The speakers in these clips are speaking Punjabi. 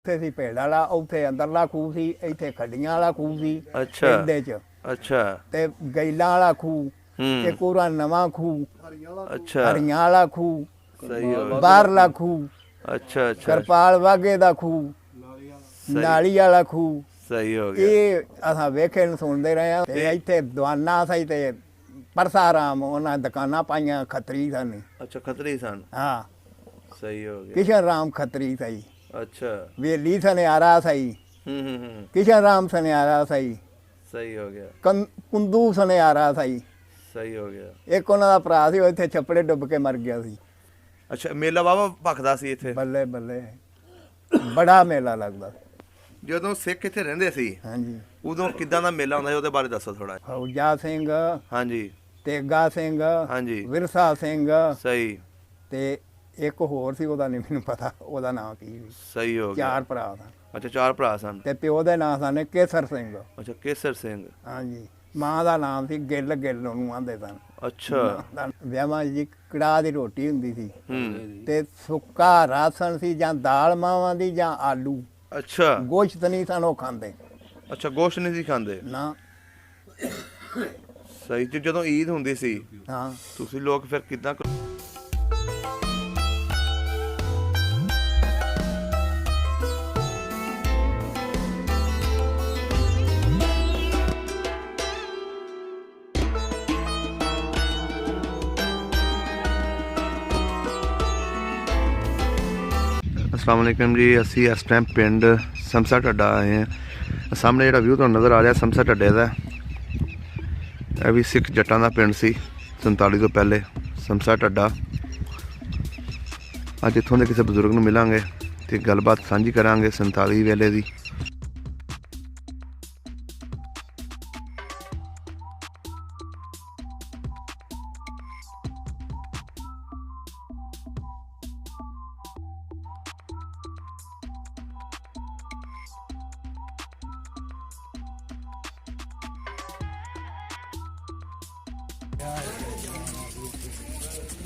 ਉੱਥੇ ਸੀ ਭੇਡ ਵਾਲਾ, ਉੱਥੇ ਅੰਦਰਲਾ ਖੂਹ ਸੀ, ਇੱਥੇ ਖੱਡੀਆਂ ਵਾਲਾ ਖੂਹ ਸੀ ਅੱਛਾ ਇਹਦੇ ਚ, ਅੱਛਾ ਤੇ ਗੈਲਾਂ ਵਾਲਾ ਖੂਹ, ਹੂੰ ਇੱਕ ਪੂਰਾ ਨਵਾਂ ਖੂਹ, ਅੱਛਾ ਹਰੀਆਂ ਵਾਲਾ ਖੂਹ, ਸਹੀ ਹੋ ਗਿਆ ਬਾਹਰਲਾ ਖੂਹ, ਅੱਛਾ ਅੱਛਾ ਕਿਰਪਾਲ ਵਾਗੇ ਦਾ ਖੂਹ, ਨਾਲੀ ਵਾਲਾ ਖੂਹ। ਸਹੀ ਹੋ ਗਿਆ ਇਹ ਅਸਾਂ ਵੇਖੇ ਨੂੰ ਸੁਣਦੇ ਰਹੇ ਆ। ਤੇ ਇੱਥੇ ਦਵਾਨਾ ਸੀ ਤੇ ਪਰਸਾਰਾਮ, ਉਹਨਾਂ ਦੁਕਾਨਾਂ ਪਾਈਆਂ, ਖੱਤਰੀ ਸਨ। ਅੱਛਾ ਖਤਰੀ ਸਨ ਹਾਂ, ਸਹੀ ਹੋ ਗਿਆ ਕਿਸ਼ਨ ਰਾਮ ਖੱਤਰੀ ਸੀ, ਅੱਛਾ ਵੇਲੀ ਸੁਨਿਆਰਾ ਸੀ, ਹੂੰ ਕਿਸ਼ਨ ਰਾਮ ਸੁਨਿਆਰਾ ਸੀ, ਸਹੀ ਹੋ ਗਿਆ ਕੁੰਦੂ ਸੁਨਿਆਰਾ ਸੀ, ਸਹੀ ਹੋ ਗਿਆ ਇੱਕ ਉਹਨਾਂ ਦਾ ਭਰਾ ਸੀ, ਉਹ ਇੱਥੇ ਛੱਪੜੇ ਡੁੱਬ ਕੇ ਮਰ ਗਿਆ ਸੀ। ਅੱਛਾ ਮੇਲਾ ਵਾਵਾ ਭਖਦਾ ਸੀ ਇੱਥੇ ਬੱਲੇ ਬੱਲੇ, ਬੜਾ ਮੇਲਾ ਲੱਗਦਾ। ਜਦੋਂ ਸਿੱਖ ਇੱਥੇ ਰਹਿੰਦੇ ਸੀ ਹਾਂਜੀ, ਉਦੋਂ ਕਿੱਦਾਂ ਦਾ ਮੇਲਾ ਹੁੰਦਾ ਸੀ ਉਹਦੇ ਬਾਰੇ ਦੱਸੋ ਥੋੜਾ ਫੌਜਾ ਸਿੰਘ, ਹਾਂਜੀ ਤੇਗਾ ਸਿੰਘ, ਹਾਂਜੀ ਵਿਰਸਾ ਸਿੰਘ, ਸਹੀ ਤੇ ਇੱਕ ਹੋਰ ਸੀ, ਉਹਦਾ ਨਹੀਂ ਮੈਨੂੰ ਪਤਾ ਉਹਦਾ ਨਾਂ ਕੀ ਸੀ। ਸਹੀ ਹੋ ਗਿਆ ਚਾਰ ਭਰਾ ਸਨ ਅੱਛਾ ਚਾਰ ਭਰਾ ਸਨ ਤੇ ਪਿਓ ਦੇ ਨਾਂ ਸਨ ਕੇਸਰ ਸਿੰਘ। ਅੱਛਾ ਕੇਸਰ ਸਿੰਘ ਹਾਂਜੀ, ਮਾਂ ਦਾ ਨਾਮ ਸੀ ਗਿੱਲ, ਗਿੱਲ ਉਹਨੂੰ ਆਂਦੇ ਸਨ। ਅੱਛਾ ਵਿਆਹਾਂ ਜੀ ਕੜਾਹ ਦੀ ਰੋਟੀ ਹੁੰਦੀ ਸੀ ਹੂੰ ਤੇ ਸੁੱਕਾ ਰਾਸ਼ਨ ਸੀ, ਜਾਂ ਦਾਲ ਮਾਵਾਂ ਦੀ ਜਾਂ ਆਲੂ, ਅੱਛਾ ਗੋਸ਼ਤ ਨਹੀਂ ਸਨ ਉਹ ਖਾਂਦੇ ਅੱਛਾ ਗੋਸ਼ਤ ਨਹੀਂ ਸੀ ਖਾਂਦੇ ਨਾ। ਸਹੀ ਤੇ ਜਦੋਂ ਈਦ ਹੁੰਦੀ ਸੀ ਹਾਂ, ਤੁਸੀਂ ਲੋਕ ਫਿਰ ਕਿੱਦਾਂ अस्सलाम वालेकुम जी। असी इस टाइम पिंड समसा ढड्डा आए हैं। सामने जो व्यू तो नज़र आ रहा समसा ढड्डे का, यह भी सिख जट्टां दा पिंड सी 47 तो पहले समसा ढड्डा। अज इत्थों के किसी बजुर्ग नूं मिलांगे तो गलबात सांझी करांगे 47 वेले दी।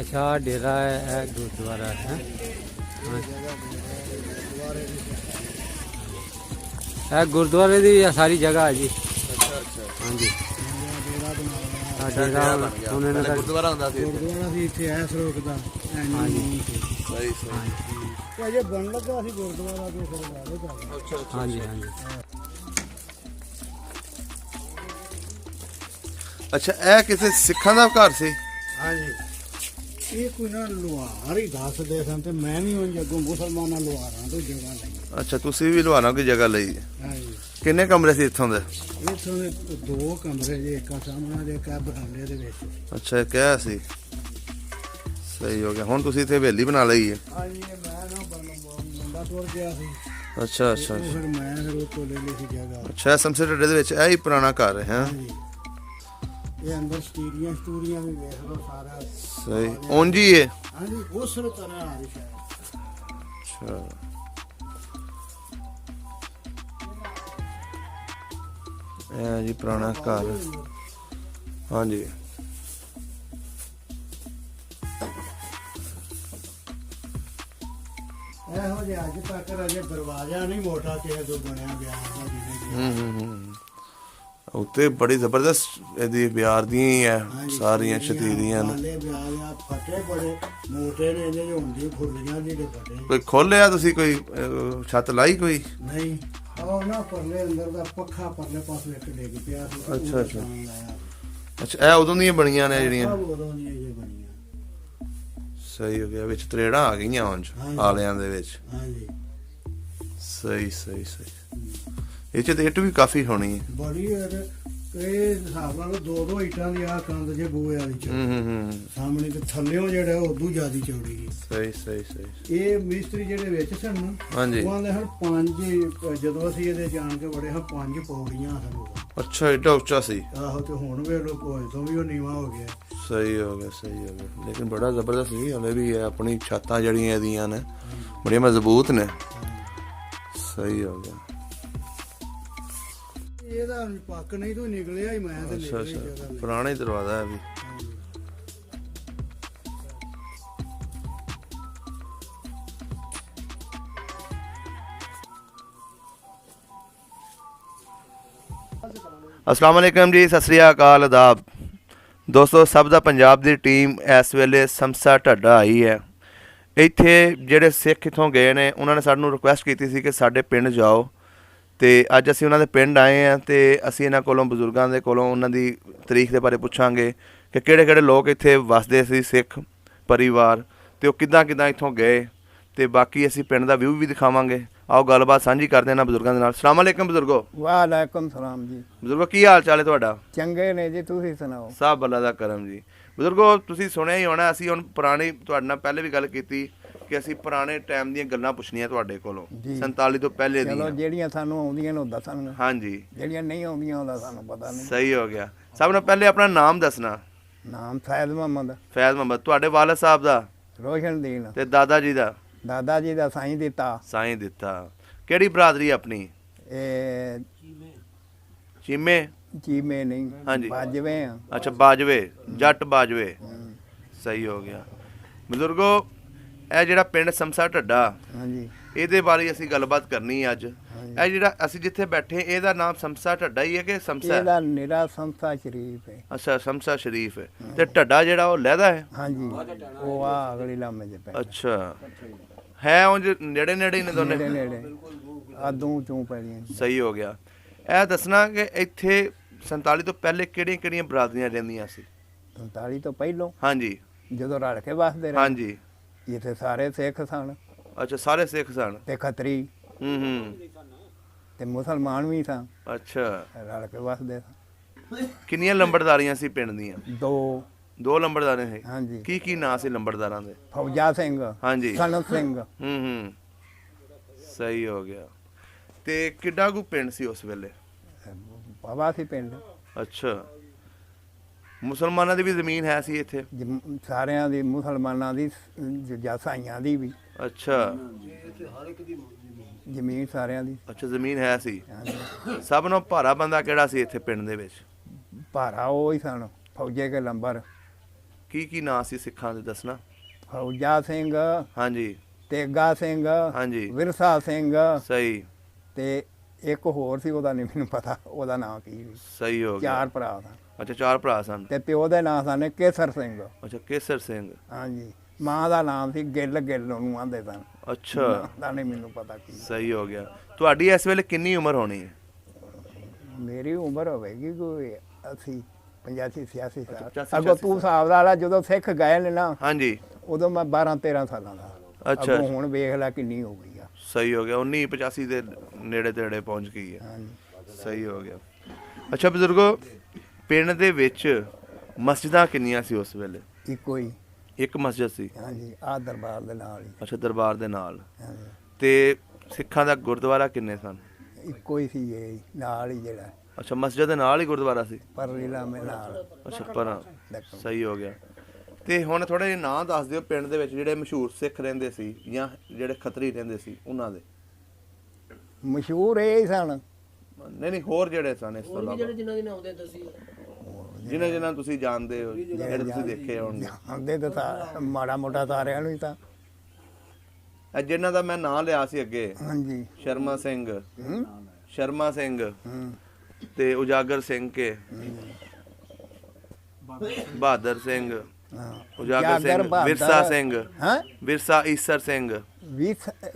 अच्छा डेरा है गुरुद्वारा है, गुरुद्वारे की सारी जगह है जी। हाँ जी डेरा उन्होंने गुरुद्वारा हुंदा सी ਗੁਰਦੁਆਰਾ ਸੀ ਇੱਥੇ ਐਸ ਰੋਕਦਾ हाँ जी सही सही ਤੇ ਅਜੇ ਬਣ ਲੱਗਾ ਸੀ ਗੁਰਦੁਆਰਾ ਦੇ ਫਿਰ ਬਾਅਦ ਵਿੱਚ हाँ जी हाँ जी अच्छा ਇਹ ਕਿਸੇ ਸਿੱਖਾਂ ਦਾ ਘਰ ਸੀ ਹਾਂਜੀ ਇਹ ਕੋਈ ਨਾ ਲੁਹਾਰ ਹੀ ਦੱਸਦੇ ਸਨ ਤੇ ਮੈਂ ਵੀ ਉਂਝ ਅੱਗੋਂ ਮੁਸਲਮਾਨਾਂ ਲੁਹਾਰਾਂ ਤੋਂ ਜਗ੍ਹਾ ਲਈ। ਅੱਛਾ ਤੁਸੀਂ ਵੀ ਲੁਹਾਰਾਂ ਦੀ ਜਗ੍ਹਾ ਲਈ ਹਾਂਜੀ ਕਿੰਨੇ ਕਮਰੇ ਸੀ ਇੱਥੋਂ ਦੇ ਇੱਥੋਂ ਦੇ ਦੋ ਕਮਰੇ ਜੇ ਇੱਕ ਸਾਹਮਣੇ ਦੇ ਇੱਕ ਬਰਾਂਡੇ ਦੇ ਵਿੱਚ। ਅੱਛਾ ਇਹ ਕਿਹਾ ਸੀ ਸਹੀ ਹੋ ਗਿਆ। ਹੁਣ ਤੁਸੀਂ ਇੱਥੇ ਹਵੇਲੀ ਬਣਾ ਲਈ ਹੈ ਹਾਂਜੀ ਮੈਂ ਨਾ ਬੰਦਾ ਤੁਰ ਗਿਆ ਸੀ, ਅੱਛਾ ਅੱਛਾ ਉਹ ਫਿਰ ਮੈਂ ਫਿਰ ਉਹ ਤੋਂ ਲੈ ਲਈ ਸੀ ਜਗ੍ਹਾ। ਅੱਛਾ ਸਮਸੇ ਢੱਡੇ ਦੇ ਵਿੱਚ ਇਹ ਹੀ ਪੁਰਾਣਾ ਘਰ ਹੈ ਹੈਂ? ਹਾਂਜੀ ਇਹ ਅੰਦਰ ਸਟੂਰੀਆਂ ਵੀ ਵੇਖ ਲਓ ਸਾਰਾ। ਸਹੀ ਉਂਝ ਹੀ ਹੈ ਹਾਂਜੀ ਉਸ ਤਰ੍ਹਾਂ ਆ ਰਹੀ ਸ਼ਾਇਦ। ਅੱਛਾ ਇਹ ਜੀ ਪੁਰਾਣਾ ਘਰ ਹਾਂਜੀ ਇਹੋ ਜਿਹਾ ਅੱਜ ਤੱਕ ਅਜੇ ਦਰਵਾਜ਼ਾ ਨਹੀਂ ਮੋਟਾ ਕਿਸੇ ਤੋਂ ਬਣਿਆ ਗਿਆ ਹੈ ਜਿਹਦੇ ਉੱਤੇ ਬੜੀ ਜ਼ਬਰਦਸਤ ਇਹਦੀ ਬਿਆਰ ਦੀਆਂ ਹੀ ਹੈ ਸਾਰੀਆਂ ਸ਼ਤੀਰੀਆਂ ਨੇ ਵਾਲੇ ਵਿਆਹ ਫਟੇ ਬੜੇ ਮੋਟੇ ਨੇ, ਇਹਦੇ ਹੁੰਦੀ ਫੁੱਲੀਆਂ ਦੀ ਤੇ ਫਟੇ ਕੋਈ ਖੋਲਿਆ ਤੁਸੀਂ ਕੋਈ ਛੱਤ ਲਾਈ ਕੋਈ ਨਹੀਂ। ਉਹ ਨਾ ਪਰਲੇ ਅੰਦਰ ਦਾ ਪੱਖਾ ਪਰਲੇ ਪਾਸੇ ਇੱਕ ਡਿੱਗ ਪਿਆ ਸੀ। ਅੱਛਾ, ਅੱਛਾ। ਅੱਛਾ ਇਹ ਉਦੋਂ ਦੀਆਂ ਬਣੀਆਂ ਨੇ ਜਿਹੜੀਆਂ ਸਭ ਉਦੋਂ ਦੀਆਂ ਇਹ ਬਣੀਆਂ। ਸਹੀ ਹੋ ਗਿਆ ਵਿੱਚ ਤਰੇੜਾਂ ਆ ਗਈਆਂ ਉਂਝ ਆਲਿਆਂ ਦੇ ਵਿੱਚ। ਹਾਂਜੀ ਸਹੀ ਸਹੀ ਸਹੀ ਇਹ ਚ ਤੇ ਇੱਟ ਵੀ ਕਾਫੀ ਹੋਣੀ ਹੈ ਬੜੀ ਇਹ ਹਿਸਾਬ ਨਾਲ ਦੋ ਇੱਟਾਂ ਦੀ ਆ ਕੰਧ ਜੇ ਬੂਏ ਵਾਲੀ ਚ ਸਾਹਮਣੇ ਤੇ ਥੱਲਿਓਂ ਜਿਹੜਾ ਉਹ ਉਦੋਂ ਜ਼ਿਆਦਾ ਚੌੜੀ ਸੀ। ਸਹੀ ਸਹੀ ਸਹੀ ਇਹ ਮਿਸਤਰੀ ਜਿਹੜੇ ਵਿੱਚ ਸਨ ਨਾ, ਹਾਂਜੀ ਉਹ ਆਂਦੇ ਹਨ 5 ਜਦੋਂ ਅਸੀਂ ਇਹਦੇ ਜਾਣ ਕੇ ਵੜੇ ਹਾਂ 5 ਪੌੜੀਆਂ ਹਨ ਉਹਦਾ। ਅੱਛਾ ਏਡਾ ਉੱਚਾ ਸੀ ਆਹੋ ਤੇ ਹੁਣ ਵੇ ਲੋਕ ਹੋਏ ਤੋਂ ਵੀ ਉਹ ਨੀਵਾਂ ਹੋ ਗਿਆ। ਸਹੀ ਹੋ ਗਿਆ ਸਹੀ ਹੋ ਗਿਆ ਲੇਕਿਨ ਬੜਾ ਜ਼ਬਰਦਸਤ ਸੀ ਹਲੇ ਵੀ ਇਹ ਆਪਣੀ ਛੱਤਾਂ ਜਿਹੜੀਆਂ ਇਹਦੀਆਂ ਨੇ ਬੜੀਆਂ ਮਜ਼ਬੂਤ ਨੇ। ਸਹੀ ਹੋ ਗਿਆ ਇਹਦਾ ਪੱਕ ਨਹੀਂ ਤੋਂ ਨਿਕਲਿਆ ਹੀ ਮੈਂ ਤੇ ਅੱਛਾ ਨਿਕਲੀ ਅੱਛਾ ਜਗ੍ਹਾ ਪੁਰਾਣਾ ਹੀ ਦਰਵਾਜ਼ਾ ਹੈ ਵੀ अस्सलाम वालेकुम जी, सत श्री अकाल, आदाब दोस्तों। सब ਦਾ ਪੰਜਾਬ ਦੀ ਟੀਮ ਇਸ ਵੇਲੇ ਸਮਸਾ ਢੱਡਾ ਆਈ ਹੈ। ਇੱਥੇ ਜਿਹੜੇ ਸਿੱਖ ਇੱਥੋਂ ਗਏ ਨੇ ਉਹਨਾਂ ਨੇ ਸਾਨੂੰ ਰਿਕੁਐਸਟ ਕੀਤੀ ਸੀ ਕਿ ਸਾਡੇ ਪਿੰਡ ਜਾਓ, ਤੇ ਅੱਜ ਅਸੀਂ ਉਹਨਾਂ ਦੇ ਪਿੰਡ ਆਏ ਹਾਂ ਤੇ ਅਸੀਂ ਇਹਨਾਂ ਕੋਲੋਂ ਬਜ਼ੁਰਗਾਂ ਦੇ ਕੋਲੋਂ ਉਹਨਾਂ ਦੀ ਤਾਰੀਖ ਦੇ ਬਾਰੇ ਪੁੱਛਾਂਗੇ ਕਿ ਕਿਹੜੇ ਕਿਹੜੇ ਲੋਕ ਇੱਥੇ ਵਸਦੇ ਸੀ, ਸਿੱਖ ਪਰਿਵਾਰ, ਤੇ ਉਹ ਕਿੱਦਾਂ ਕਿੱਦਾਂ ਇੱਥੋਂ ਗਏ, ਤੇ ਬਾਕੀ ਅਸੀਂ ਪਿੰਡ ਦਾ ਵਿਊ ਵੀ ਦਿਖਾਵਾਂਗੇ। ਆਓ ਗੱਲਬਾਤ ਸਾਂਝੀ ਕਰਦੇ ਇਹਨਾਂ ਬਜ਼ੁਰਗਾਂ ਦੇ ਨਾਲ। ਸਲਾਮ ਅਲੈਕਮ ਬਜ਼ੁਰਗੋ। ਵਾਲੇਕੁਮ ਸਲਾਮ ਜੀ। ਬਜ਼ੁਰਗੋ ਕੀ ਹਾਲ ਚਾਲ ਹੈ ਤੁਹਾਡਾ? ਚੰਗੇ ਨੇ ਜੀ, ਤੁਸੀਂ ਸੁਣਾਓ? ਸਭ ਅੱਲਾ ਦਾ ਕਰਮ ਜੀ। ਬਜ਼ੁਰਗੋ ਤੁਸੀਂ ਸੁਣਿਆ ਹੀ ਹੋਣਾ, ਅਸੀਂ ਹੁਣ ਪੁਰਾਣੀ ਤੁਹਾਡੇ ਨਾਲ ਪਹਿਲੇ ਵੀ ਗੱਲ ਕੀਤੀ ਕਿ ਅਸੀਂ ਪੁਰਾਣੇ ਟਾਈਮ ਦੀਆਂ ਗੱਲਾਂ ਪੁੱਛਣੀਆਂ ਤੁਹਾਡੇ ਕੋਲੋਂ, ਜੀ। 47 ਤੋਂ ਪਹਿਲੇ ਚਲੋ ਦੀਆਂ। ਜਿਹੜੀਆਂ ਸਾਨੂੰ ਆਉਂਦੀਆਂ ਨੇ ਉਹ ਦੱਸਣਗੇ, ਹਾਂਜੀ, ਜਿਹੜੀਆਂ ਨਹੀਂ ਆਉਂਦੀਆਂ ਉਹਦਾ ਸਾਨੂੰ ਪਤਾ ਨਹੀਂ। ਸਹੀ ਹੋ ਗਿਆ। ਸਭ ਤੋਂ ਪਹਿਲੇ ਆਪਣਾ ਨਾਮ ਦੱਸਣਾ। ਨਾਮ ਸੈਦ ਮੁਹੰਮਦ। ਫੈਜ਼ ਮੁਹੰਮਦ। ਤੁਹਾਡੇ ਵਾਲਦ ਸਾਹਿਬ ਦਾ ਰੋਸ਼ਨਦੀਨ। ਤੇ ਦਾਦਾ ਜੀ ਦਾ? ਦਾਦਾ ਜੀ ਦਾ ਸਾਈਂ ਦਿੱਤਾ। ਸਾਈਂ ਦਿੱਤਾ। ਕਿਹੜੀ ਬਰਾਦਰੀ ਆਪਣੀ? ਇਹ ਚੀਮੇ? ਚੀਮੇ ਨਹੀਂ, ਹਾਂਜੀ। ਬਾਜਵੇ ਆ। ਅੱਛਾ, ਬਾਜਵੇ, ਜੱਟ ਬਾਜਵੇ। ਸਹੀ ਹੋ ਗਿਆ। ਬਜ਼ੁਰਗੋ ਇਹ ਜਿਹੜਾ ਪਿੰਡ ਸਮਸਾ ਢੱਡਾ, ਹਾਂਜੀ ਇਹਦੇ ਬਾਰੇ ਅਸੀਂ ਗੱਲਬਾਤ ਕਰਨੀ ਹੈ ਅੱਜ। ਇਹ ਜਿਹੜਾ ਅਸੀਂ ਜਿੱਥੇ ਬੈਠੇ ਇਹਦਾ ਨਾਮ ਸਮਸਾ ਢੱਡਾ ਹੀ ਹੈ ਕਿ ਸਮਸਾ? ਇਹਦਾ ਨਿਰਾ ਸੰਸਾ ਸ਼ਰੀਫ ਹੈ। ਅੱਛਾ, ਸਮਸਾ ਸ਼ਰੀਫ ਹੈ। ਤੇ ਢੱਡਾ ਜਿਹੜਾ ਉਹ ਲਹਿਦਾ ਹੈ? ਹਾਂਜੀ, ਉਹ ਆ ਅਗਲੀ ਲਾਮੇ ਚ ਪੈ ਅੱਛਾ, ਹੈ ਉਂਝ ਨੇੜੇ ਨੇੜੇ ਹੀ ਨੇ ਦੋਨੇ? ਨੇੜੇ ਨੇੜੇ ਆਦੂ ਚੋਂ ਪੈਲੀਆਂ। ਸਹੀ ਹੋ ਗਿਆ। ਇਹ ਦੱਸਣਾ ਕਿ ਇੱਥੇ 47 ਤੋਂ ਪਹਿਲੇ ਕਿਹੜੀਆਂ ਕਿਹੜੀਆਂ ਬਰਾਦਰੀਆਂ ਰਹਿੰਦੀਆਂ ਸੀ? 47 ਤੋਂ ਪਹਿਲੋਂ ਹਾਂਜੀ ਜਦੋਂ ਰਲ ਕੇ ਵਸਦੇ ਰਹੇ, ਹਾਂਜੀ। ਇੱਥੇ ਸਾਰੇ ਸਿੱਖ ਸਨ ਅੱਛਾ, ਸਾਰੇ ਸਿੱਖ ਸਨ। ਤੇ ਖੱਤਰੀ ਹੂੰ। ਤੇ ਮੁਸਲਮਾਨ ਵੀ ਸਨ, ਅੱਛਾ, ਰਲ ਕੇ ਵਸਦੇ ਸਨ। ਕਿੰਨੀਆਂ ਲੰਬੜਦਾਰੀਆਂ ਸੀ ਪਿੰਡ ਦੀਆਂ? ਦੋ ਲੰਬੜਦਾਰੇ ਸੀ। ਹਾਂਜੀ। ਕੀ ਕੀ ਨਾਂ ਸੀ ਲੰਬੜਦਾਰਾਂ ਦੇ? ਫੌਜਾ ਸਿੰਘ, ਹਾਂਜੀ। ਸਨਤ ਸਿੰਘ। ਹੂੰ। ਸਹੀ ਹੋ ਗਿਆ। ਤੇ ਕਿੱਡਾ ਕੁ ਪਿੰਡ ਸੀ ਉਸ ਵੇਲੇ? ਬਾਬਾ ਸੀ ਪਿੰਡ। ਅੱਛਾ, ਮੁਸਲਮਾਨਾਂ ਦੀ ਵੀ ਜ਼ਮੀਨ ਹੈ ਸੀ ਇੱਥੇ? ਸਾਰਿਆਂ ਦੀ, ਮੁਸਲਮਾਨਾਂ ਦੀ ਜਾਂ ਸਾਈਆਂ ਦੀ ਵੀ। ਅੱਛਾ ਜ਼ਮੀਨ ਸਾਰਿਆਂ ਦੀ। ਅੱਛਾ, ਜ਼ਮੀਨ ਹੈ ਸੀ। ਹਾਂਜੀ। ਸਭ ਨੂੰ ਭਾਰਾ ਬੰਦਾ ਕਿਹੜਾ ਸੀ ਇੱਥੇ ਪਿੰਡ ਦੇ ਵਿੱਚ? ਭਾਰਾ ਉਹ ਹੀ ਸਨ, ਫੌਜੇ ਕੇ ਲੰਬਰ। ਕੀ ਕੀ ਨਾਂ ਸੀ ਸਿੱਖਾਂ ਦੇ ਦੱਸਣਾ? ਫੌਜਾ ਸਿੰਘ, ਹਾਂਜੀ ਤੇਗਾ ਸਿੰਘ, ਹਾਂਜੀ। ਵਿਰਸਾ ਸਿੰਘ, ਸਹੀ। ਤੇ ਇੱਕ ਹੋਰ ਸੀ, ਉਹਦਾ ਨਹੀਂ ਮੈਨੂੰ ਪਤਾ ਉਹਦਾ ਨਾਂ ਕੀ ਸੀ। ਸਹੀ ਹੋ ਗਿਆ। ਚਾਰ ਭਰਾ ਸਨ। ਅੱਛਾ, ਚਾਰ ਭਰਾ ਸਨ। ਤੇ ਪਿਓ ਦੇ ਨਾਂ ਸਨ ਕੇਸਰ ਸਿੰਘ। ਅੱਛਾ, ਕੇਸਰ ਸਿੰਘ। ਹਾਂਜੀ। ਮਾਂ ਦਾ ਨਾਮ ਸੀ ਗਿੱਲ ਉਹਨੂੰ ਆਂਦੇ ਸਨ। ਅੱਛਾ, ਦਾ ਨਹੀਂ ਮੈਨੂੰ ਪਤਾ ਕੀ। ਸਹੀ ਹੋ ਗਿਆ। ਤੁਹਾਡੀ ਇਸ ਵੇਲੇ ਕਿੰਨੀ ਉਮਰ ਹੋਣੀ ਹੈ? ਮੇਰੀ ਉਮਰ ਹੋਵੇਗੀ ਕੋਈ 80 85 86 ਸਾਲ। 85, ਅੱਗੋਂ ਤੂੰ ਹਿਸਾਬ ਲਾ ਲਾ, ਜਦੋਂ ਸਿੱਖ ਗਏ ਨੇ ਨਾ ਹਾਂਜੀ। ਉਦੋਂ ਮੈਂ 12 13 ਸਾਲਾਂ ਦਾ। ਅੱਛਾ। ਅੱਗੋਂ ਹੁਣ ਵੇਖ ਲੈ ਕਿੰਨੀ ਹੋ ਗਈ ਆ। ਸਹੀ ਹੋ ਗਿਆ। 1985 ਦੇ ਨੇੜੇ ਤੇੜੇ ਪਹੁੰਚ ਗਈ ਹੈ। ਹਾਂਜੀ। ਸਹੀ ਹੋ ਗਿਆ। ਅੱਛਾ ਬਜ਼ੁਰਗੋ, ਪਿੰਡ ਦੇ ਵਿੱਚ ਮਸਜਿਦਾਂ ਕਿੰਨੀਆਂ ਸੀ ਉਸ ਵੇਲੇ? ਇੱਕੋ ਹੀ। ਇੱਕ ਮਸਜਿਦ ਸੀ? ਹਾਂਜੀ, ਆ ਦਰਬਾਰ ਦੇ ਨਾਲ ਹੀ। ਅੱਛਾ, ਦਰਬਾਰ ਦੇ ਨਾਲ। ਹਾਂਜੀ। ਤੇ ਸਿੱਖਾਂ ਦਾ ਗੁਰਦੁਆਰਾ ਕਿੰਨੇ ਸਨ? ਇੱਕੋ ਹੀ ਸੀ, ਇਹ ਨਾਲ ਹੀ ਜਿਹੜਾ ਅੱਛਾ, ਮਸਜਿਦ ਦੇ ਨਾਲ ਹੀ ਗੁਰਦੁਆਰਾ ਸੀ? ਪਰਲੀ ਲਾਮੇ ਨਾਲ। ਅੱਛਾ, ਪਰ ਦੇਖੋ। ਸਹੀ ਹੋ ਗਿਆ। ਤੇ ਹੁਣ ਥੋੜੇ ਜਿਹੇ ਨਾਂ ਦੱਸ ਦਿਓ ਪਿੰਡ ਦੇ ਵਿੱਚ ਜਿਹੜੇ ਮਸ਼ਹੂਰ ਸਿੱਖ ਰਹਿੰਦੇ ਸੀ ਜਾਂ ਜਿਹੜੇ ਖੱਤਰੀ ਰਹਿੰਦੇ ਸੀ ਉਹਨਾਂ ਦੇ। ਮਸ਼ਹੂਰ ਇਹ ਹੀ ਸਨ। ਨਹੀਂ, ਹੋਰ ਜਿਹੜੇ ਸਨ ਇਸ ਤੋਂ ਇਲਾਵਾ, ਜਿਨ੍ਹਾਂ ਦੇ ਨਾਮ ਦੇ ਤੁਸੀਂ ਜਿਨ੍ਹਾਂ ਤੁਸੀਂ ਜਾਣਦੇ ਹੋ, ਜਿਹੜੇ ਤੁਸੀਂ ਦੇਖੇ ਹੋਣਗੇ। ਆਉਂਦੇ ਤਾਂ ਮਾੜਾ ਮੋਟਾ ਸਾਰਿਆਂ ਨੂੰ ਹੀ ਤਾਂ। ਇਹ ਜਿਨ੍ਹਾਂ ਦਾ ਮੈਂ ਨਾਂ ਲਿਆ ਸੀ ਅੱਗੇ, ਹਾਂਜੀ। ਸ਼ਰਮਾ ਸਿੰਘ, ਹੂੰ ਸ਼ਰਮਾ ਸਿੰਘ ਹੂੰ। ਤੇ ਉਜਾਗਰ ਸਿੰਘ ਕੇ, ਬਹਾਦਰ ਸਿੰਘ, ਹਾਂ। ਉਜਾਗਰ ਸਿੰਘ, ਵਿਰਸਾ ਸਿੰਘ, ਹਾਂ। ਵਿਰਸਾ ਈਸਰ ਸਿੰਘ,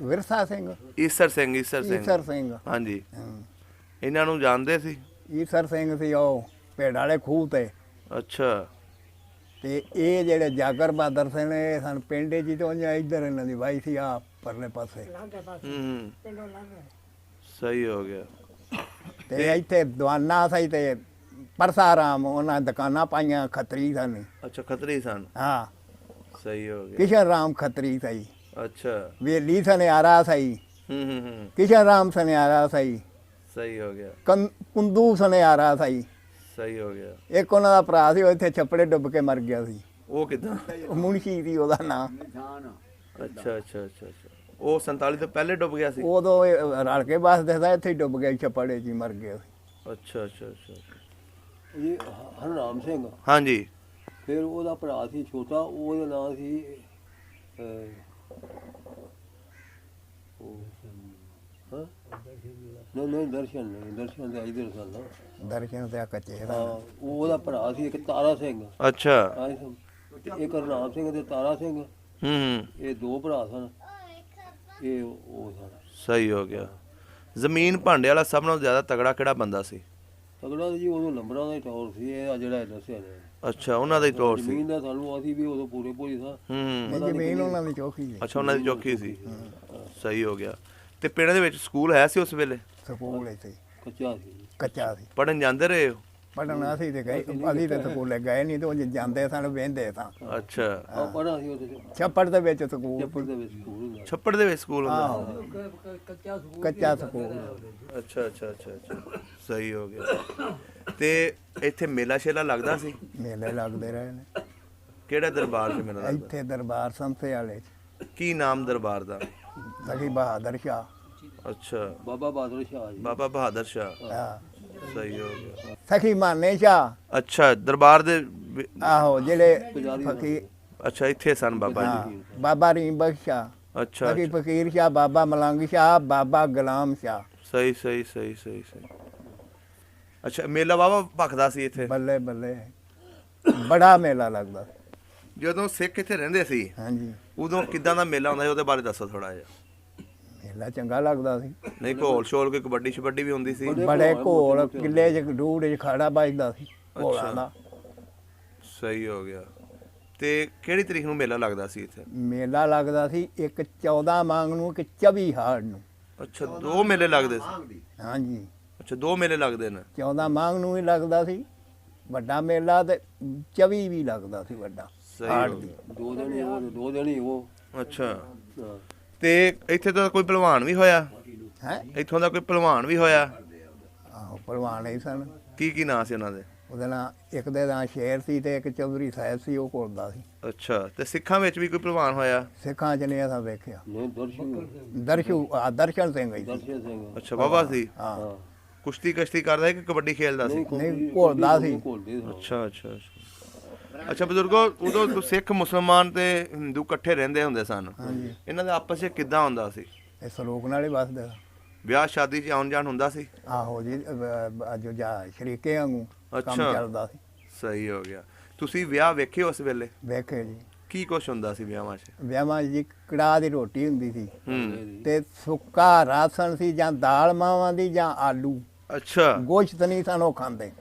ਵਿਰਸਾ ਸਿੰਘ, ਈਸਰ ਸਿੰਘ, ਈਸਰ ਈਸਰ ਸਿੰਘ। ਸਿੰਘ। ਹਾਂਜੀ। ਹਾਂ। ਇਹਨਾਂ ਨੂੰ ਜਾਣਦੇ ਸੀ? ਈਸਰ ਸਿੰਘ ਸੀ ਉਹ ਭੇਡ ਵਾਲੇ ਖੂਹ ਤੇ। ਅੱਛਾ। ਤੇ ਇਹ ਜਿਹੜੇ ਜਾਗਰ ਬਹਾਦਰ ਸਿੰਘ ਨੇ, ਇਹ ਸਨ ਪਿੰਡੇ ਜੀ ਤੋਂ ਇੱਧਰ ਇਹਨਾਂ ਦੀ ਵਾਈ ਸੀ ਆ ਪਰਲੇ ਪਾਸੇ। ਹੂੰ। ਸਹੀ ਹੋ ਗਿਆ। ਤੇ ਇੱਥੇ ਦਵਾਨਾ ਸੀ ਤੇ ਪਰਸਾਰਾਮ, ਉਹਨਾਂ ਦੁਕਾਨਾਂ ਪਾਈਆਂ, ਖੱਤਰੀ ਸਨ। ਅੱਛਾ, ਖੱਤਰੀ ਸਨ। ਹਾਂ। ਸਹੀ ਹੋ ਗਿਆ। ਕਿਸ਼ਨ ਰਾਮ ਖੱਤਰੀ ਸੀ। ਅੱਛਾ। ਵੇਲੀ ਸਨਿਆਰਾ ਸੀ। ਹੂੰ। ਕਿਸ਼ਨ ਰਾਮ ਸਨਿਆਰਾ ਸੀ। ਸਹੀ ਹੋ ਗਿਆ। ਕੁੰਦੂ ਸਨਿਆਰਾ ਸੀ। ਸਹੀ ਹੋ ਗਿਆ। ਇੱਕ ਉਹਨਾਂ ਦਾ ਭਰਾ ਸੀ, ਉਹ ਇੱਥੇ ਛੱਪੜੇ ਡੁੱਬ ਕੇ ਮਰ ਗਿਆ ਸੀ। ਉਹ ਕਿਦਾਂ? ਮੁਨਸ਼ੀ ਸੀ ਉਹਦਾ ਨਾਂ। ਅੱਛਾ ਅੱਛਾ ਅੱਛਾ ਅੱਛਾ। ਉਹ 47 ਤੋਂ ਪਹਿਲੇ ਡੁੱਬ ਗਿਆ ਸੀ? ਉਦੋਂ ਇਹ ਰਲ ਕੇ ਵਸਦੇ ਸੀ, ਇੱਥੇ ਹੀ ਡੁੱਬ ਗਿਆ, ਛੱਪੜੇ 'ਚ ਹੀ ਮਰ ਗਿਆ ਸੀ। ਅੱਛਾ ਅੱਛਾ ਅੱਛਾ। ਇਹ ਹਰਨਾਮ ਸਿੰਘ। ਹਾਂਜੀ। ਫਿਰ ਉਹਦਾ ਭਰਾ ਸੀ ਛੋਟਾ, ਉਹਦਾ ਨਾਂ ਸੀ ਹਾਂ ਨਹੀਂ ਦਰਸ਼ਨ ਦੇ ਇਧਰ ਸਨ ਨਾ। ਦਰਸ਼ਨ ਤੇ ਕੱਚੇ ਹਾਂ ਦਾ ਉਹ ਉਹਦਾ ਭਰਾ ਸੀ ਇੱਕ ਤਾਰਾ ਸਿੰਘ ਅੱਛਾ ਆਏ ਸਨ ਤੇ ਇੱਕ ਹਰਨਾਮ ਸਿੰਘ ਤੇ ਤਾਰਾ ਸਿੰਘ ਇਹ ਦੋ ਭਰਾ ਸਨ ਇਹ ਉਹ ਸਨ। ਸਹੀ ਹੋ ਗਿਆ। ਜ਼ਮੀਨ ਭਾਂਡੇ ਵਾਲਾ ਸਭ ਨਾਲੋਂ ਜ਼ਿਆਦਾ ਤਗੜਾ ਕਿਹੜਾ ਬੰਦਾ ਸੀ? ਤਗੜਾ ਜੀ ਉਦੋਂ ਨੰਬਰਾਂ ਦਾ ਹੀ ਟੌਰ ਸੀ ਇਹ ਆ ਜਿਹੜਾ ਇਹ ਦੱਸਿਆ ਨੇ ਅੱਛਾ ਉਹਨਾਂ ਦਾ ਹੀ ਤੌਰ ਸੀ। ਜ਼ਮੀਨ ਦਾ ਸਾਨੂੰ ਅਸੀਂ ਵੀ ਉਦੋਂ ਪੂਰੇ ਪੂਰੀ ਸਾਂ ਜ਼ਮੀਨ ਉਹਨਾਂ ਦੀ ਚੌਕੀ ਸੀ। ਅੱਛਾ ਉਹਨਾਂ ਦੀ ਚੌਕੀ ਸੀ। ਸਹੀ ਹੋ ਗਿਆ। ਤੇ ਪਿੰਡ ਦੇ ਵਿੱਚ ਸਕੂਲ ਹੈ ਸੀ ਉਸ ਵੇਲੇ? ਸਕੂਲ ਇੱਥੇ ਕੱਚਾ ਸੀ ਕੱਚਾ ਸੀ। ਪੜਨ ਜਾਂਦੇ ਰਹੇ ਹੋ? ਪੜ੍ਹਨ ਅਸੀਂ ਤੇ ਗਏ ਅਸੀਂ ਤੇ ਸਕੂਲੇ ਗਏ ਨਹੀਂ ਤੇ ਉਹ ਜਾਂਦੇ ਸਨ ਵਹਿੰਦੇ ਸਾਂ। ਅੱਛਾ ਆ ਪੜਾ ਸੀ ਉਹਦੇ ਛੱਪੜ ਦੇ ਵਿੱਚ ਸਕੂਲ ਚੱਪੜ ਦੇ ਵਿੱਚ ਸਕੂਲ ਹੁੰਦਾ ਛੱਪੜ ਦੇ ਵਿੱਚ ਸਕੂਲ ਹੁੰਦਾ? ਆਹੋ ਕੱਚਾ ਸਕੂਲ। ਅੱਛਾ ਅੱਛਾ ਅੱਛਾ ਅੱਛਾ ਸਹੀ ਹੋ ਗਿਆ। ਤੇ ਇੱਥੇ ਮੇਲਾ ਸ਼ੇਲਾ ਲੱਗਦਾ ਸੀ? ਮੇਲੇ ਲੱਗਦੇ ਰਹੇ ਨੇ ਕਿਹੜਾ ਦਰਬਾਰ 'ਚ ਮੇਲਾ ਲੱਗਦਾ? ਇੱਥੇ ਦਰਬਾਰ ਸੰਸੇ ਵਾਲੇ 'ਚ ਕੀ ਨਾਮ ਦਰਬਾਰ ਦਾ? ਸਖੀ ਬਹਾਦਰ ਸ਼ਾਹ। ਅੱਛਾ ਬਾਬਾ ਬਹਾਦਰ ਸ਼ਾਹ ਜੀ। ਬਾਬਾ ਬਹਾਦਰ ਸ਼ਾਹ। ਹਾਂ ਸਹੀ ਹੋ ਗਿਆ। ਸਖੀ ਮਾਨੇ ਸ਼ਾਹ। ਅੱਛਾ ਦਰਬਾਰ ਦੇ ਆਹੋ ਜਿਹੜੇ ਫਕੀਰ ਅੱਛਾ ਇੱਥੇ ਸਨ ਬਾਬਾ ਜੀ। ਹਾਂ ਬਾਬਾ ਰੀਮ ਬਖਸ਼ ਸ਼ਾਹ। ਅੱਛਾ ਸਖੀ ਫਕੀਰ ਸ਼ਾਹ, ਬਾਬਾ ਮਲੰਗ ਸ਼ਾਹ, ਬਾਬਾ ਗੁਲਾਮ ਸ਼ਾਹ। ਸਹੀ ਸਹੀ ਸਹੀ ਸਹੀ ਸਹੀ। ਅੱਛਾ ਮੇਲਾ ਵਾਵਾ ਭਖਦਾ ਸੀ ਇੱਥੇ? ਬੱਲੇ ਬੱਲੇ ਬੜਾ ਮੇਲਾ ਲੱਗਦਾ। ਜਦੋਂ ਸਿੱਖ ਇੱਥੇ ਰਹਿੰਦੇ ਸੀ ਹਾਂਜੀ ਉਦੋਂ ਕਿੱਦਾਂ ਦਾ ਮੇਲਾ ਹੁੰਦਾ ਸੀ ਉਹਦੇ ਬਾਰੇ ਦੱਸੋ ਥੋੜਾ ਜਿਹਾ। ਮੇਲਾ ਚੰਗਾ ਲੱਗਦਾ ਸੀ। ਨਹੀਂ ਘੋਲ ਛੋਲ ਕੋਈ ਕਬੱਡੀ ਸ਼ਬੱਡੀ ਵੀ ਹੁੰਦੀ ਸੀ? ਬੜੇ ਘੋਲ ਕਿੱਲੇ 'ਚ ਡੂੜ 'ਚ ਖਾੜਾ ਵੱਜਦਾ ਸੀ ਘੋਲਾਂ ਦਾ। ਸਹੀ ਹੋ ਗਿਆ। ਤੇ ਕਿਹੜੀ ਤਰੀਕ ਨੂੰ ਮੇਲਾ ਲੱਗਦਾ ਸੀ ਇੱਥੇ? ਮੇਲਾ ਲੱਗਦਾ ਸੀ ਇੱਕ 14 ਮਾਂਗ ਨੂੰ, ਇੱਕ 24 ਹਾੜ ਨੂੰ। ਅੱਛਾ ਦੋ ਮੇਲੇ ਲੱਗਦੇ ਸੀ? ਹਾਂਜੀ ਅੱਛਾ ਦੋ ਮੇਲੇ ਲੱਗਦੇ ਨੇ। 14 ਮਾਂਗ ਨੂੰ ਵੀ ਲੱਗਦਾ ਸੀ ਵੱਡਾ ਮੇਲਾ ਤੇ 24 ਵੀ ਲੱਗਦਾ ਸੀ ਵੱਡਾ ਸਹੀ ਹਾੜ ਹੋ ਦੀ। ਗਿਆ। 2 ਦਿਨ ਹੀ ਉਹ 2 ਦਿਨ ਹੀ ਉਹ ਅੱਛਾ ਹਾਂ। ਤੇ ਇੱਥੇ ਤਾਂ ਕੋਈ ਪਹਿਲਵਾਨ ਵੀ ਹੋਇਆ? ਹੈ ਇੱਥੋਂ ਦਾ ਕੋਈ ਪਹਿਲਵਾਨ ਵੀ ਹੋਇਆ? ਆਹੋ ਭਲਵਾਨ ਹੀ ਸਨ। ਕੀ ਨਾਂ ਸੀ ਉਹਨਾਂ ਦੇ? ਉਹਦੇ ਨਾਲ ਇੱਕ ਦੇ ਨਾਂ ਸ਼ੇਰ ਸੀ ਤੇ ਇੱਕ ਚੌਧਰੀ ਸਾਹਿਬ ਸੀ ਉਹ ਕੋਲਦਾ ਸੀ। ਅੱਛਾ ਤੇ ਸਿੱਖਾਂ ਵਿੱਚ ਵੀ ਕੋਈ ਪਹਿਲਵਾਨ ਹੋਇਆ? ਸਿੱਖਾਂ 'ਚ ਨਹੀਂ ਅਸਾਂ ਵੇਖਿਆ। ਨਹੀਂ ਦਰਸ਼ਨ ਸਿੰਘ ਹੀ ਸੀ। ਦਰਸ਼ਨ ਸਿੰਘ ਅੱਛਾ ਬਾਬਾ ਸੀ। ਹਾਂ ਹਾਂ ਕੁਸ਼ਤੀ ਕਸ਼ਤੀ ਕਰਦਾ ਸੀ ਕਿ ਕਬੱਡੀ ਖੇਡਦਾ ਸੀ? ਨਹੀਂ ਘੋਲਦਾ ਸੀ। ਘੋਲਦੇ ਸਨ। ਅੱਛਾ ਅੱਛਾ ਅੱਛਾ। ਅੱਛਾ ਬਜ਼ੁਰਗੋ ਉਦੋਂ ਸਿੱਖ ਮੁਸਲਮਾਨ ਤੇ ਹਿੰਦੂ ਇਕੱਠੇ ਰਹਿੰਦੇ ਹੁੰਦੇ ਸਨ। ਹਾਂਜੀ ਇਹਨਾਂ ਦਾ ਆਪਸ ਵਿੱਚ ਕਿੱਦਾਂ ਹੁੰਦਾ ਸੀ? ਇਹ ਸਲੋਕ ਨਾਲ ਹੀ ਵਸਦੇ। ਵਿਆਹ ਸ਼ਾਦੀ 'ਚ ਆਉਣ ਜਾਣ ਹੁੰਦਾ ਸੀ? ਆਹੋ ਜੀ ਜੋ ਜਾ ਸ਼ਰੀਕੇ ਵਾਂਗੂ ਕੰਮ ਅੱਛਾ। ਚੱਲਦਾ ਸੀ। ਸਹੀ ਹੋ ਗਿਆ। ਤੁਸੀਂ ਵਿਆਹ ਵੇਖੇ ਉਸ ਵੇਲੇ? ਵੇਖੇ ਜੀ ਕੀ ਕੁਛ ਹੁੰਦਾ ਸੀ ਵਿਆਹਾਂ 'ਚ? ਵਿਆਹਾਂ 'ਚ ਜੀ ਕੜਾਹ ਦੀ ਰੋਟੀ ਹੁੰਦੀ ਸੀ ਹੂੰ ਤੇ ਸੁੱਕਾ ਰਾਸ਼ਨ ਸੀ, ਜਾਂ ਦਾਲ ਮਾਵਾਂ ਦੀ ਜਾਂ ਆਲੂ। ਅੱਛਾ ਗੋਸ਼ਤ ਨਹੀਂ ਸਨ ਉਹ ਖਾਂਦੇ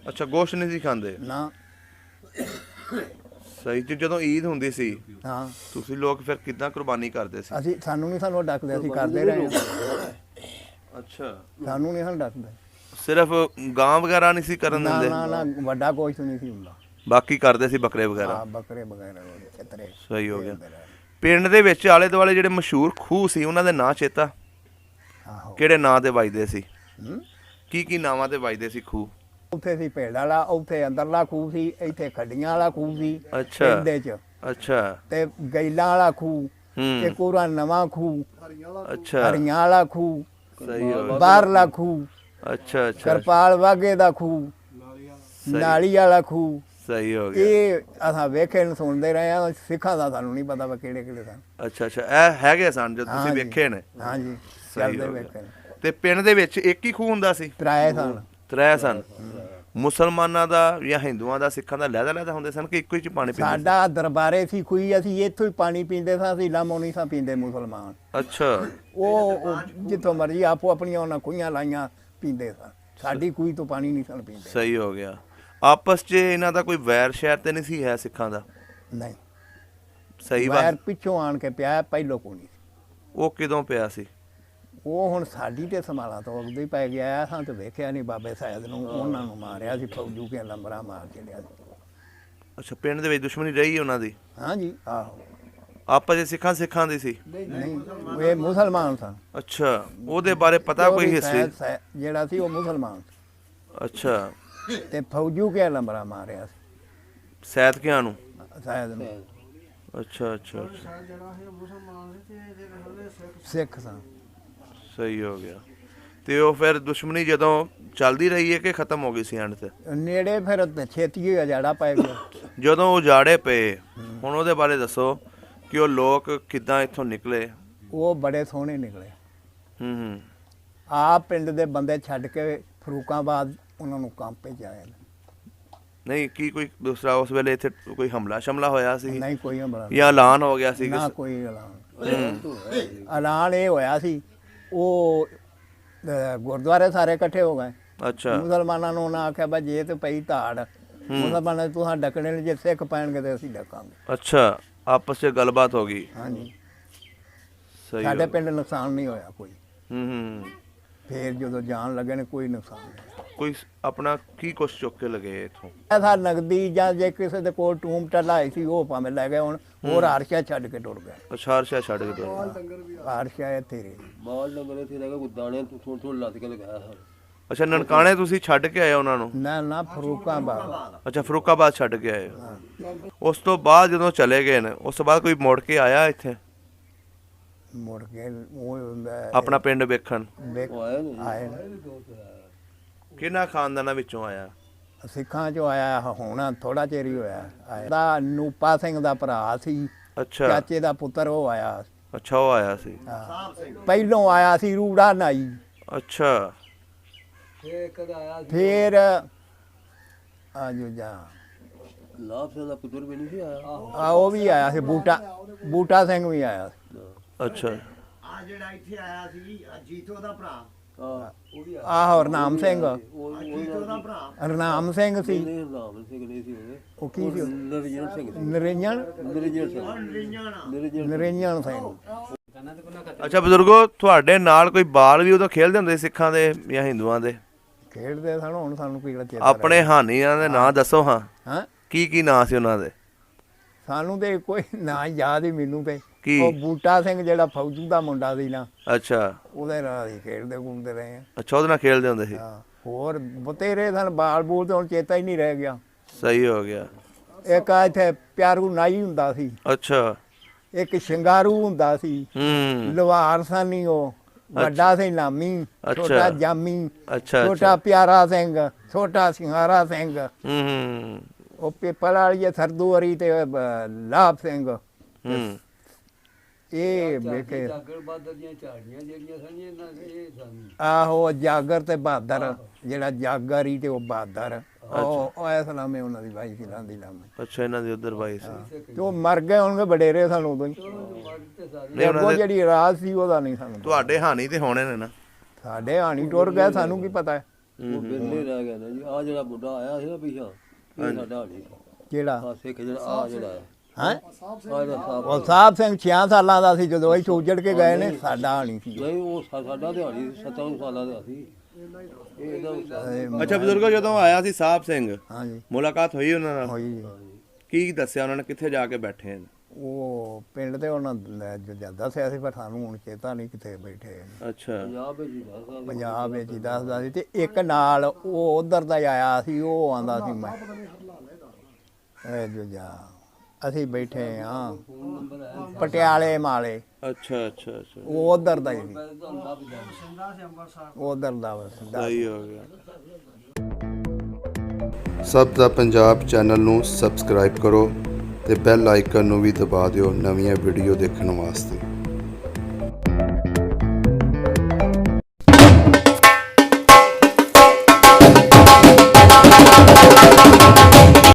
ਅੱਛਾ ਗੋਸ਼ਤ ਨਹੀਂ ਸੀ ਖਾਂਦੇ? ਨਾ। ਸਹੀ ਜੀ। ਜਦੋਂ ਈਦ ਹੁੰਦੀ ਸੀ ਹਾਂ ਤੁਸੀਂ ਲੋਕ ਫਿਰ ਕਿੱਦਾਂ ਕੁਰਬਾਨੀ ਕਰਦੇ ਸੀ? ਅਸੀਂ ਸਾਨੂੰ ਨਹੀਂ ਸਾਨੂੰ ਡੱਕਦੇ, ਅਸੀਂ ਕਰਦੇ ਰਹੇ ਹਾਂ। ਅੱਛਾ ਸਾਨੂੰ ਨਹੀਂ ਸਾਨੂੰ ਡੱਕਦੇ। ਸਿਰਫ ਗਾਂ ਵਗੈਰਾ ਨਹੀਂ ਸੀ ਕਰਨ ਨਾ ਦਿੰਦੇ? ਨਾ ਨਾ ਵੱਡਾ ਗੋਸ਼ਤ ਨਹੀਂ ਸੀ ਹੁੰਦਾ। ਬਾਕੀ ਕਰਦੇ ਸੀ ਬੱਕਰੇ ਵਗੈਰਾ? ਹਾਂ ਬੱਕਰੇ ਵਗੈਰਾ ਚਿੱਤਰੇ। ਸਹੀ ਹੋ ਗਿਆ। ਪਿੰਡ ਦੇ ਵਿੱਚ ਆਲੇ ਦੁਆਲੇ ਜਿਹੜੇ ਮਸ਼ਹੂਰ ਖੂਹ ਸੀ ਉਹਨਾਂ ਦੇ ਨਾਂ ਚੇਤਾ? ਆਹੋ ਕਿਹੜੇ ਨਾਂ ਤੇ ਵੱਜਦੇ ਸੀ? ਹੂੰ? ਕੀ ਨਾਵਾਂ ਤੇ ਵੱਜਦੇ ਸੀ ਖੂਹ? ਉੱਥੇ ਸੀ ਭੇਡ ਵਾਲਾ, ਉੱਥੇ ਅੰਦਰਲਾ ਖੂਹ ਸੀ, ਇੱਥੇ ਖੱਡੀਆਂ ਵਾਲਾ ਖੂਹ ਸੀ ਅੱਛਾ ਪਿੰਡ 'ਚ, ਅੱਛਾ ਤੇ ਗੈਲਾਂ ਵਾਲਾ ਖੂਹ, ਤੇ ਹੂੰ ਪੂਰਾ ਨਵਾਂ ਖੂਹ, ਅੱਛਾ ਹਰੀਆਂ ਵਾਲਾ ਖੂਹ, ਸਹੀ ਹੋ ਗਿਆ। ਬਾਹਰਲਾ ਖੂਹ, ਅੱਛਾ ਅੱਛਾ ਕਰਪਾਲ ਵਾਗੇ ਦਾ ਖੂਹ, ਨਾਲੀ ਵਾਲਾ ਖੂਹ। ਸਹੀ ਹੋ ਗਿਆ। ਇਹ ਅਸਾਂ ਵੇਖੇ ਨੂੰ ਸੁਣਦੇ ਰਹੇ ਆ। ਸਿੱਖਾਂ ਦਾ ਸਾਨੂੰ ਨਹੀਂ ਪਤਾ ਵਾ ਕਿਹੜੇ ਕਿਹੜੇ ਸਨ। ਅੱਛਾ ਅੱਛਾ ਇਹ ਹੈਗੇ ਸਨ ਜੋ ਤੁਸੀਂ ਹਾਂਜੀ। ਵੇਖੇ ਨੇ? ਹਾਂਜੀ ਸਹੀ ਚੱਲਦੇ ਹੋ ਗਿਆ। ਵੇਖੇ ਨੇ। ਤੇ ਪਿੰਡ ਦੇ ਵਿੱਚ ਇੱਕ ਹੀ ਖੂਹ ਹੁੰਦਾ ਸੀ? ਤਰਾਏ ਸਨ। ਤਰੇ ਸਨ। ਮੁਸਲਮਾਨਾਂ ਦਾ ਜਾਂ ਹਿੰਦੂਆਂ ਦਾ ਸਿੱਖਾਂ ਦਾ ਲਹਿਦਾ ਲਹਿਦਾ ਹੁੰਦੇ ਸਨ ਕਿ ਇੱਕੋ ਹੀ ਚ ਪਾਣੀ ਪੀਂਦੇ ਸੀ? ਸਾਡਾ ਦਰਬਾਰੇ ਸੀ ਕੋਈ, ਅਸੀਂ ਇੱਥੋਂ ਹੀ ਪਾਣੀ ਪੀਂਦੇ ਸਾਂ। ਅਸੀਂ ਲਾਮੋ ਨਹੀਂ ਸਾਂ ਪੀਂਦੇ ਮੁਸਲਮਾਨ। ਅੱਛਾ ਉਹ ਜਿੱਥੋਂ ਮਰਜੀ ਆਪੋ ਆਪਣੀਆਂ ਉਹਨਾਂ ਖੂਹੀਆਂ ਲਾਈਆਂ ਪੀਂਦੇ ਸਨ। ਸਾਡੀ ਖੂਹੀ ਤੋਂ ਪਾਣੀ ਨਹੀਂ ਸਨ ਪੀਂਦੇ। ਸਹੀ ਹੋ ਗਿਆ। ਆਪਸ 'ਚ ਇਹਨਾਂ ਦਾ ਕੋਈ ਵੈਰ ਸ਼ਹਿਰ ਤੇ ਨਹੀਂ ਸੀ ਹੈ ਸਿੱਖਾਂ ਦਾ? ਨਹੀਂ ਸਹੀ ਵੈਰ ਬਾਤ। ਪਿੱਛੋਂ ਆਣ ਕੇ ਪਿਆ, ਪਹਿਲੋਂ ਕੋਈ ਨਹੀਂ। ਉਹ ਕਿਦੋਂ ਪਿਆ ਸੀ? ਉਹ ਹੁਣ ਸਾਡੀ ਤੇ ਸੰਭਾਲਾ ਤੋਂ ਉਦੋਂ ਹੀ ਪੈ ਗਿਆ। ਆ ਤਾਂ ਵੇਖਿਆ ਨਹੀਂ ਬਾਬੇ ਸਾਹਿਬ ਨੂੰ, ਉਹਨਾਂ ਨੂੰ ਮਾਰਿਆ ਸੀ ਫੌਜੂ ਕੇ ਲੰਬਰਾ ਮਾਰ ਕੇ ਲਿਆ ਸੀ। ਅੱਛਾ ਪਿੰਡ ਦੇ ਵਿੱਚ ਦੁਸ਼ਮਣੀ ਰਹੀ ਉਹਨਾਂ ਦੀ? ਹਾਂਜੀ ਆਹੋ। ਆਪਸ 'ਚ ਸਿੱਖਾਂ ਦੀ ਸੀ? ਨਹੀਂ ਇਹ ਮੁਸਲਮਾਨ ਸਨ। ਅੱਛਾ ਉਹਦੇ ਬਾਰੇ ਪਤਾ ਕੋਈ ਚੌਧਰੀ ਹਿਸਟਰੀ? ਸਾਹਿਬ ਜਿਹੜਾ ਸੀ ਉਹ ਮੁਸਲਮਾਨ ਸੀ, ਅੱਛਾ ਤੇ ਫੌਜੂ ਕੇ ਲੰਬਰਾ ਮਾਰਿਆ ਸੀ ਸੈਦ ਕਿਆਂ ਨੂੰ? ਸਾਹਿਬ ਨੂੰ। ਅੱਛਾ ਅੱਛਾ ਅੱਛਾ ਸਿੱਖ ਸਨ। ਸਹੀ ਹੋ ਗਿਆ। ਤੇ ਉਹ ਫਿਰ ਦੁਸ਼ਮਣੀ ਜਦੋਂ ਚੱਲਦੀ ਰਹੀ ਹੈ ਕਿ ਖਤਮ ਹੋ ਗਈ ਸੀ ਐਂਡ ਤੇ? ਨੇੜੇ ਫਿਰ ਛੇਤੀ ਹੀ ਉਜਾੜਾ ਪੈ ਗਿਆ। ਜਦੋਂ ਉਜਾੜੇ ਪਏ ਹੁਣ ਉਹਦੇ ਬਾਰੇ ਦੱਸੋ ਕਿ ਉਹ ਲੋਕ ਕਿੱਦਾਂ ਇੱਥੋਂ ਨਿਕਲੇ? ਉਹ ਬੜੇ ਸੋਹਣੇ ਨਿਕਲੇ। ਹੂੰ ਆਪ ਪਿੰਡ ਦੇ ਬੰਦੇ ਛੱਡ ਕੇ ਫਰੂਕਾਬਾਦ ਉਹਨਾਂ ਨੂੰ ਕੰਮ ਭੇਜਿਆ। ਨਹੀਂ ਕੀ ਕੋਈ ਦੂਸਰਾ ਉਸ ਵੇਲੇ ਇੱਥੇ ਕੋਈ ਹਮਲਾ ਸ਼ਮਲਾ ਹੋਇਆ ਸੀ ਨਹੀਂ ਕੋਈ ਹਮਲਾ ਜਾਂ ਐਲਾਨ ਹੋ ਗਿਆ ਸੀ ਨਾ ਕੋਈ ਐਲਾਨ ਇਹ ਹੋਇਆ ਸੀ ਉਹ ਗੁਰਦੁਆਰੇ ਸਾਰੇ ਇਕੱਠੇ ਹੋ ਗਏ। ਅੱਛਾ ਮੁਸਲਮਾਨਾਂ ਨੂੰ ਉਹਨਾਂ ਆਖਿਆ ਬਈ ਜੇ ਤੇ ਪਈ ਧਾੜ ਮੁਸਲਮਾਨਾਂ ਤੁਸੀਂ ਡੱਕਣੇ ਨੇ, ਜੇ ਸਿੱਖ ਪੈਣਗੇ ਤੇ ਅਸੀਂ ਡੱਕਾਂਗੇ। ਅੱਛਾ ਆਪਸ 'ਚ ਗੱਲਬਾਤ ਹੋ ਗਈ। ਹਾਂਜੀ ਸਹੀ ਸਾਡੇ ਹੋ- ਪਿੰਡ ਨੁਕਸਾਨ ਨਹੀਂ ਹੋਇਆ ਕੋਈ। ਹੂੰ ਫੇਰ ਜਦੋਂ ਜਾਣ ਲੱਗੇ ਨੇ ਕੋਈ ਨੁਕਸਾਨ ਨਹੀਂ। ਕੋਈ ਆਪਣਾ ਕੀ ਕੁਛ ਚੁੱਕ ਕੇ ਲਗੇ ਇਥੋਂ? ਐਸਾ ਨਗਦੀ ਜਾਂ ਜੇ ਕਿਸੇ ਦੇ ਕੋਲ ਟੂਮ ਟਲਾਈ ਸੀ ਉਹ ਭਾਵੇਂ ਲੈ ਗਏ, ਹੁਣ ਹੋਰ ਹਾਰਸ਼ਾ ਛੱਡ ਕੇ ਟੁਰ ਗਏ। ਅਸ਼ਾਰਸ਼ਾ ਛੱਡ ਕੇ ਦੋ। ਹਾਰਸ਼ਾ ਇੱਥੇ ਰਹੀ। ਬਾਲ ਡੰਗਰ ਇੱਥੇ ਰਹਿ ਗਏ, ਦਾਣੇ ਤੋਂ ਥੋੜਾ ਲੱਦ ਕੇ ਲਗਾਇਆ ਸਨ। ਅੱਛਾ ਨਨਕਾਣੇ ਤੁਸੀਂ ਛੱਡ ਕੇ ਆਏ ਉਹਨਾਂ ਨੂੰ? ਨਾ ਫਰੂਕਾਬਾਦ। ਅੱਛਾ ਫਰੂਕਾਬਾਦ ਛੱਡ ਕੇ ਆਏ ਹੋ। ਉਸ ਤੋਂ ਬਾਅਦ ਜਦੋਂ ਚਲੇ ਗਏ ਨੇ ਉਸ ਤੋਂ ਬਾਅਦ ਕੋਈ ਮੁੜ ਕੇ ਆਇਆ ਇੱਥੇ ਮੁੜ ਕੇ ਉਹ ਆਪਣਾ ਪਿੰਡ ਵੇਖਣ? ਉਹ ਆਇਆ ਨਹੀਂ ਆਏ ਕਿਹਨਾਂ ਖਾਨਦਾਨਾਂ ਵਿੱਚੋਂ ਆਇਆ? ਸਿੱਖਾਂ ਚੋਂ ਆਇਆ, ਹੁਣ ਥੋੜਾ ਚਿਰ ਹੀ ਹੋਇਆ ਆਇਆ। ਦਾ ਨੂਪਾ ਸਿੰਘ ਦਾ ਭਰਾ ਸੀ, ਅੱਛਾ ਚਾਚੇ ਦਾ ਪੁੱਤਰ ਉਹ ਆਇਆ। ਅੱਛਾ ਉਹ ਆਇਆ ਸੀ। ਹਾਂ। ਪਹਿਲੋਂ ਆਇਆ ਸੀ ਰੂੜਾ ਨਾਈ, ਅੱਛਾ ਫੇਰ ਆਜੋ ਜਾ ਲਾਭ ਸਿੰਘ ਦਾ ਪੁੱਤਰ ਵੀ ਨਹੀਂ ਸੀ ਆਇਆ। ਉਹ ਵੀ ਆਇਆ ਸੀ, ਬੂਟਾ ਸਿੰਘ ਵੀ ਆਇਆ ਸੀ। ਅੱਛਾ ਆ ਜਿਹੜਾ ਇੱਥੇ ਆਇਆ ਸੀ ਜੀਤੋ ਦਾ ਭਰਾ, ਉਹ ਵੀ ਆਇਆ। ਆਹੋ ਹਰਨਾਮ ਸਿੰਘ, ਜੀਤੋ ਦਾ ਭਰਾ ਹਰਨਾਮ ਸਿੰਘ ਸੀ। ਨਹੀਂ ਨਾਮ ਸਿੰਘ ਨਹੀਂ ਸੀ ਉਹਦੇ, ਉਹ ਕੀ ਸੀ? ਨਰਜਨ ਸਿੰਘ ਸੀ। ਨਰਿੰਜਣ ਨਰਜਨ ਸਿੰਘ ਨਰਿੰਜਣ ਸਿੰਘ। ਅੱਛਾ ਬਜ਼ੁਰਗੋ ਤੁਹਾਡੇ ਨਾਲ ਕੋਈ ਬਾਲ ਵੀ ਉਦੋਂ ਖੇਲਦੇ ਹੁੰਦੇ ਸੀ ਸਿੱਖਾਂ ਦੇ ਜਾਂ ਹਿੰਦੂਆਂ ਦੇ? ਖੇਡਦੇ ਸਨ, ਹੁਣ ਸਾਨੂੰ ਕੀ ਚੇਤਾ ਆਪਣੇ ਹਾਨੀਆਂ ਦੇ ਨਾਂ ਦੱਸੋ ਹਾਂ। ਹਾਂ ਕੀ ਨਾਂ ਸੀ ਉਹਨਾਂ ਦੇ? ਸਾਨੂੰ ਤੇ ਕੋਈ ਨਾਂ ਯਾਦ ਹੀ ਮੈਨੂੰ ਤੇ। ਕੀ? ਉਹ ਬੂਟਾ ਸਿੰਘ ਜਿਹੜਾ ਫੌਜੂ ਦਾ ਮੁੰਡਾ ਸੀ ਨਾ, ਅੱਛਾ ਉਹਦੇ ਨਾਲ ਹੀ ਖੇਡਦੇ ਘੁੰਮਦੇ ਰਹੇ ਆ। ਅੱਛਾ ਉਹਦੇ ਨਾਲ ਖੇਲਦੇ ਹੁੰਦੇ ਸੀ। ਹਾਂ ਹੋਰ ਬਤੇਰੇ ਸਨ ਬਾਲ ਬੂਲ ਤੇ ਹੁਣ ਚੇਤਾ ਹੀ ਨਹੀਂ ਰਹਿ ਗਿਆ। ਸਹੀ ਹੋ ਗਿਆ। ਇੱਕ ਆ ਇੱਥੇ ਪਿਆਰੂ ਨਾਈ ਹੁੰਦਾ ਸੀ, ਅੱਛਾ ਇੱਕ ਸ਼ਿੰਗਾਰੂ ਹੁੰਦਾ ਸੀ, ਲਵਾਰ ਸਾਨੀ ਉਹ ਵੱਡਾ ਸੀ ਨਾਮੀ, ਛੋਟਾ ਜਾਮੀ, ਅੱਛਾ ਛੋਟਾ ਪਿਆਰਾ ਸਿੰਘ, ਛੋਟਾ ਸਿੰਘਾਰਾ ਸਿੰਘ, ਹੂੰ ਉਹ ਪੇਪਲ ਵਾਲੀ ਸਰਦੂਰੀ ਤੇ ਲਾਭ ਸਿੰਘ। ਇਹ ਵੇਖੇ ਆਹੋ ਜਾਗਰ ਤੇ ਬਹਾਦਰ, ਜਿਹੜਾ ਜਾਗਰੀ ਤੇ ਉਹ ਬਹਾਦਰ, ਉਹ ਇਸ ਲਾਮੇ ਉਹਨਾਂ ਦੀ ਬਾਈ ਸੀ ਲਾਂਦੀ ਲਾਮੇ। ਅੱਛਾ ਇਹਨਾਂ ਦੀ ਉਧਰ ਬਾਈ ਸੀ ਤੇ ਉਹ ਮਰ ਗਏ ਹੋਣਗੇ ਵਡੇਰੇ ਸਾਨੂੰ ਉਦੋਂ ਹੀ। ਉਹ ਜਿਹੜੀ ਰਾਜ ਸੀ ਉਹਦਾ ਨਹੀਂ ਸਾਨੂੰ। ਤੁਹਾਡੇ ਹਾਨੀ ਤੇ ਹੋਣੇ ਨੇ ਨਾ। ਸਾਡੇ ਹਾਣੀ ਟੁਰ ਗਏ, ਸਾਨੂੰ ਕੀ ਪਤਾ ਹੈ। ਉਹ ਬਿਰਲੇ ਰਹਿ ਗਿਆ ਨਾ ਜੀ। ਆ ਜਿਹੜਾ ਬੁੱਢਾ ਆਇਆ ਸੀ ਨਾ ਪਿੱਛਾ, ਇਹ ਸਾਡਾ ਹਾਣੀ ਸੀ। ਕਿਹੜਾ? ਆ ਸਿੱਖ ਜਿਹੜਾ ਆ ਜਿਹੜਾ ਹੈ ਆ ਜਿਹੜਾ ਸਾਹਿਬ ਉਹ ਸਾਹਿਬ ਸਿੰਘ 6 ਸਾਲਾਂ ਦਾ ਸੀ ਜਦੋਂ ਅਸੀਂ ਉਜੜ ਕੇ ਗਏ ਨੇ। ਸਾਡਾ ਹਾਣੀ ਸੀ ਨਹੀਂ, ਉਹ ਸਾਡਾ ਤੇ ਹਾਣੀ 57 ਸਾਲਾਂ ਦਾ ਸੀ। ਅੱਛਾ ਬਜ਼ੁਰਗੋ ਜਦੋਂ ਆਇਆ ਸੀ ਸਾਹਿਬ ਸਿੰਘ, ਹਾਂਜੀ ਮੁਲਾਕਾਤ ਹੋਈ ਉਹਨਾਂ ਨਾਲ? ਹੋਈ ਜੀ। ਕੀ ਦੱਸਿਆ ਉਹਨਾਂ ਨੇ, ਕਿੱਥੇ ਜਾ ਕੇ ਬੈਠੇ ਨੇ? ਉਹ ਪਿੰਡ ਤੇ ਉਹਨਾਂ ਦੱਸਿਆ ਸੀ, ਪਰ ਸਾਨੂੰ ਹੁਣ ਚੇਤਾ ਨਹੀਂ ਕਿੱਥੇ ਬੈਠੇ। ਅੱਛਾ ਪੰਜਾਬ ਵਿੱਚ ਹੀ ਦੱਸਦਾ ਸੀ। ਪੰਜਾਬ ਵਿੱਚ ਹੀ ਦੱਸਦਾ ਸੀ। ਤੇ ਇੱਕ ਨਾਲ ਉਹ ਉਧਰ ਦਾ ਹੀ ਆਇਆ ਸੀ, ਉਹ ਆਂਦਾ ਸੀ ਮੈਂ ਇਹ ਜੋ ਜਾ ਅਸੀਂ ਬੈਠੇ ਹਾਂ ਪਟਿਆਲੇ ਮਾਲੇ। ਅੱਛਾ ਅੱਛਾ ਅੱਛਾ ਉਹ ਉਧਰ ਦਾ ਹੀ ਸੀ, ਉਧਰ ਦਾ ਬਸ। ਸਹੀ ਹੋ ਗਿਆ। ਸਭ ਦਾ ਪੰਜਾਬ ਚੈਨਲ ਨੂੰ ਸਬਸਕ੍ਰਾਈਬ ਕਰੋ ਤੇ ਬੈਲ ਆਈਕਨ ਨੂੰ ਵੀ ਦਬਾ ਦਿਓ ਨਵੀਆਂ ਵੀਡੀਓ ਦੇਖਣ ਵਾਸਤੇ।